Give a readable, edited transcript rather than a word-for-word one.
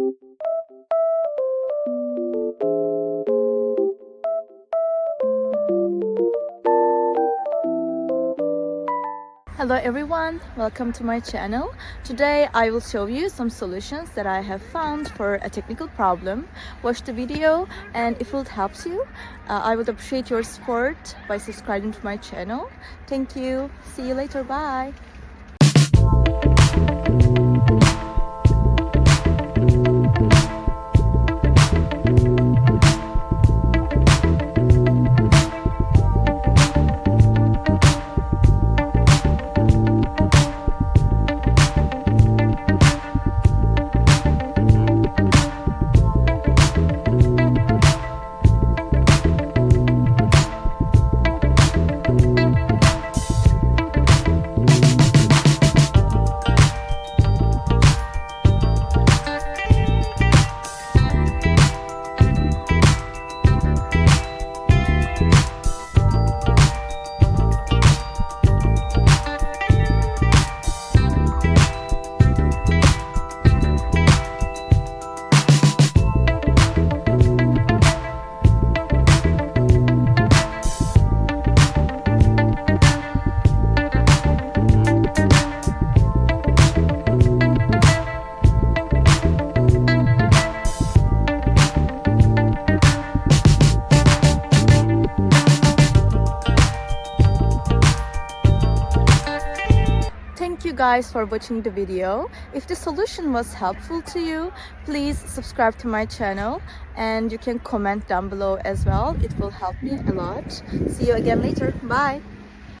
Hello everyone, welcome to my channel. Today I will show you some solutions that I have found for a technical problem. Watch the video, and if it helps you, I would appreciate your support by subscribing to my channel. Thank you. See you later. Bye. Thank you guys for watching the video. If the solution was helpful to you, please subscribe to my channel, and you can comment down below as well. It will help me a lot. See you again later. Bye.